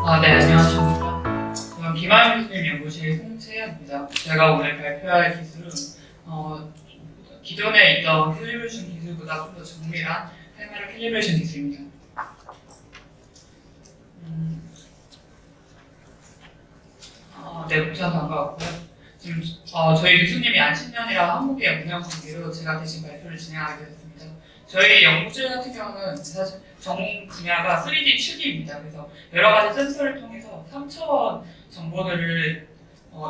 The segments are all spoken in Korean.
네, 안녕하십니까. 저는 김하영 교수님 연구실 송채연입니다. 제가 오늘 발표할 기술은 기존에 있던 캘리브레이션 기술보다 좀 더 정밀한 카메라 캘리브레이션 기술입니다. 네, 우선 반가웠고요. 지금 저희 교수님이 안신년이라 한국의 운영 관계로 제가 대신 발표를 진행하게 되었습니다. 저희 연구실 같은 경우는 사실 전공 분야가 3D 추기입니다. 그래서 여러 가지 센서를 통해서 3차원 정보들을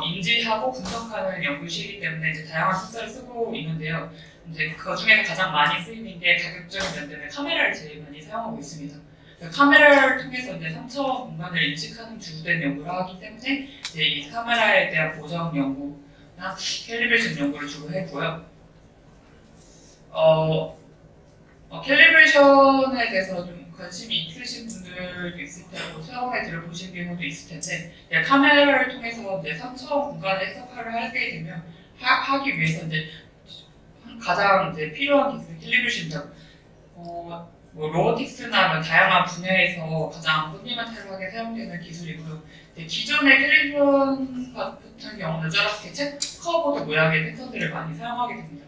인지하고 분석하는 연구실이기 때문에 이제 다양한 센서를 쓰고 있는데요. 이제 그 중에서 가장 많이 쓰이는 게 가격적인 면 때문에 카메라를 제일 많이 사용하고 있습니다. 카메라를 통해서 이제 3차원 공간을 인식하는 주된 연구를 하기 때문에 이제 이 카메라에 대한 보정 연구나 캘리브레이션 연구를 주로 했고요. 캘리브레이션에 대해서 좀 관심이 있으신 분들도 있을 테고 처음에 들어보신 경우도 있을 텐데 카메라를 통해서 이제 3차원 공간을 해석을 하게 되면 하기 위해서 이제 가장 이제 필요한 기술이 캘리브레이션입니다. 로보틱스나 다양한 분야에서 가장 펀디멘탈하게 사용되는 기술이고요. 기존의 캘리브레이션 같은 경우는 저렇게 체커보드 모양의 패턴들을 많이 사용하게 됩니다.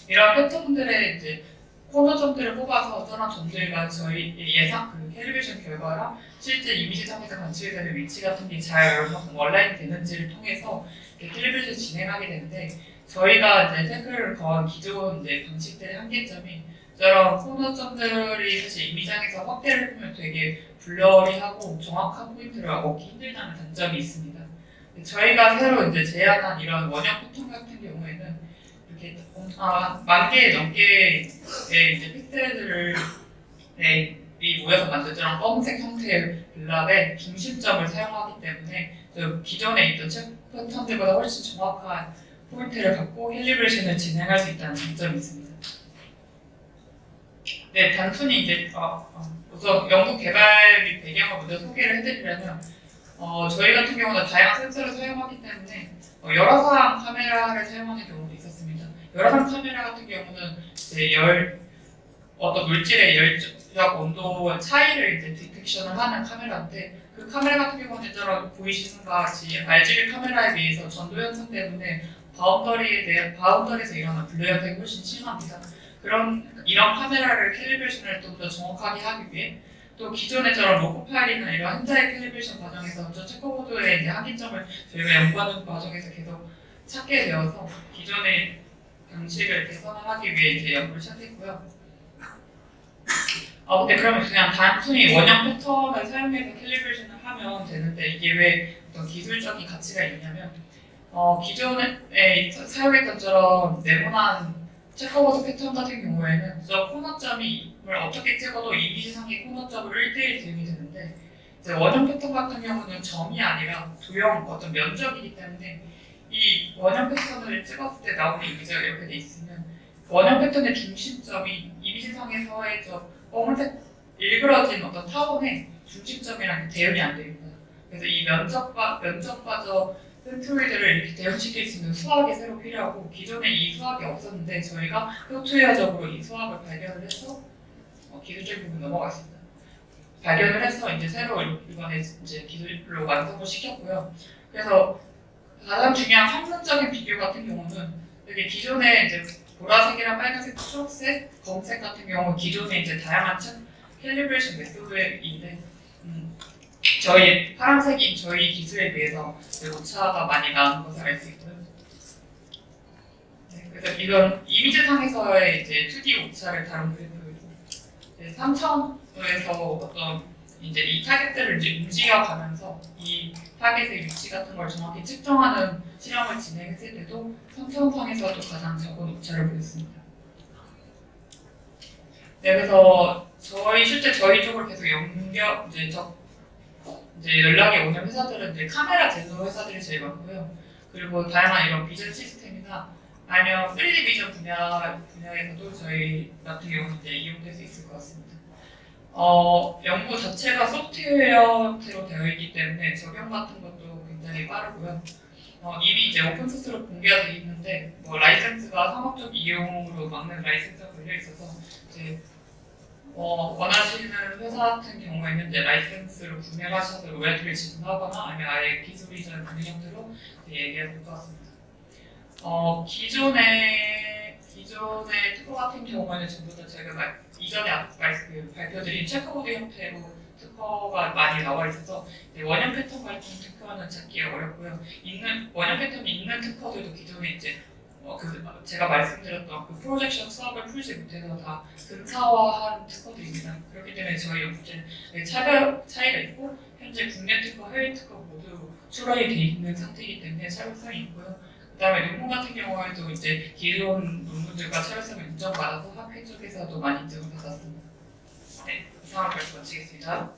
이런 패턴들의 이제 코너점들을 뽑아서 저런 점들과 저희 예상 캘리브레이션 결과랑 실제 이미지상에서 관측되는 위치 같은 게 잘 얼마큼 얼라인 되는지를 통해서 캘리브레이션을 진행하게 되는데 저희가 이제 태클을 건 기존 이제 방식들의 한계점이 저런 코너점들이 사실 이미지상에서 확대를 하면 되게 블러리하고 정확한 포인트를 얻기 힘들다는 단점이 있습니다. 저희가 새로 이제 제안한 이런 원형 패턴 같은 경우에는 이렇게 10,000개 넘게의 이제 픽셀들을 모여서 만든 저런 검은색 형태의 블랍의 중심점을 사용하기 때문에 기존에 있던 책 패턴들보다 훨씬 정확한 포인트를 갖고 캘리브레이션을 진행할 수 있다는 장점이 있습니다. 네, 단순히 이제 우선 연구 개발 및 배경을 먼저 소개를 해드리려면 저희 같은 경우는 다양한 센서를 사용하기 때문에 열화상 카메라를 사용하는 경우도 있었습니다. 열화상 카메라 같은 경우는 이제 어떤 물질의 열적 온도 차이를 이제 디텍션을 하는 카메라인데 그 카메라 같은 경우는 저런 보이시는 것 같이 RGB 카메라에 비해서 전도 현상 때문에 바운더리에서 일어나는 블루 현상이 훨씬 심합니다. 이런 카메라를 캘리브레이션을 좀 더 정확하게 하기 위해 또 기존에처럼 로고 파일이나 이런 현자의 캘리브레이션 과정에서 저 체커보드의 이제 한계점을 저희가 연구하는 과정에서 계속 찾게 되어서 기존의 방식을 개선을 하기 위해 이제 연구를 시작했고요. 근데 그러면 그냥 단순히 원형 패턴을 사용해서 캘리브레이션을 하면 되는데 이게 왜 어떤 기술적인 가치가 있냐면 기존에 사용했던 저런 네모난 체커보드 패턴 같은 경우에는 저 코너점을 어떻게 찍어도 이미지상의 코너점을 1대1 대응이 되는데 이제 원형 패턴 같은 경우는 점이 아니라 도형 어떤 면적이기 때문에 이 원형 패턴을 찍었을 때 나오는 이미지가 이렇게 돼 있으면 원형 패턴의 중심점이 이미지상에서의 저 검은색 일그러진 어떤 타원의 중심점이랑 대응이 안 됩니다. 그래서 이 면적과 저 센트로이드를 이렇게 대응시킬 수 있는 수학이 새로 필요하고 기존에 이 수학이 없었는데 저희가 소프트웨어적으로 이 수학을 발견을 해서 기술적인 부분 넘어갔습니다. 발견을 해서 이제 새로 이번에 이제 기술로 완성을 시켰고요. 그래서 가장 중요한 성능적인 비교 같은 경우는 여기 기존에 이제 보라색이랑 빨간색, 초록색, 검은색 같은 경우 기존에 이제 다양한 캘리브레이션 메소드인데 저희 파란색인 저희 기술에 비해서 오차가 많이 나는 것을 알 수 있고요. 네, 그래서 이런 이미지상에서의 이제 2D 오차를 다룬 그래프이고 3차원에서 어떤 이제 이 타겟들을 이제 움직여가면서 이 타겟의 위치 같은 걸 정확히 측정하는 실험을 진행했을 때도 3차원상에서도 가장 적은 오차를 보였습니다. 네, 그래서 실제 저희 쪽으로 계속 이제 연락이 오는 회사들은 이제 카메라 제조 회사들이 제일 많고요. 그리고 다양한 이런 비전 시스템이나 아니면 3D 비전 분야에서도 저희 같은 경우는 이제 이용될 수 있을 것 같습니다. 연구 자체가 소프트웨어 형태로 되어 있기 때문에 적용 같은 것도 굉장히 빠르고요. 이미 이제 오픈소스로 공개가 되어 있는데 라이센스가 상업적 이용으로 막는 라이센스가 걸려 있어서 이제 원하시는 원하시는 회사 같은 경우에는 이제 라이센스로 구매를 하셔서 로열티를 지불하거나 아니면 아예 기술 이전 받는 형태로 얘기해 볼 것 같습니다. 기존의 특허 같은 경우에는 전부 다 제가 이전에 발표드린 체크보드 형태로 특허가 많이 나와 있어서 원형 패턴 같은 특허는 찾기가 어렵고요. 원형 패턴이 있는 특허들도 기존에 이제 제가 말씀드렸던 그 프로젝션 수업을 풀지 못해서 다 근사화한 특허들입니다. 그렇기 때문에 저희 연구제는 차이가 있고 현재 국내 특허, 해외 특허 모두 출원이 돼 있는 상태이기 때문에 차별성이 있고요. 그다음에 논문 같은 경우에도 이제 기존 논문들과 차별성을 인정받아서 학회 쪽에서도 많이 인정을 받았습니다. 네, 이상으로 마치겠습니다.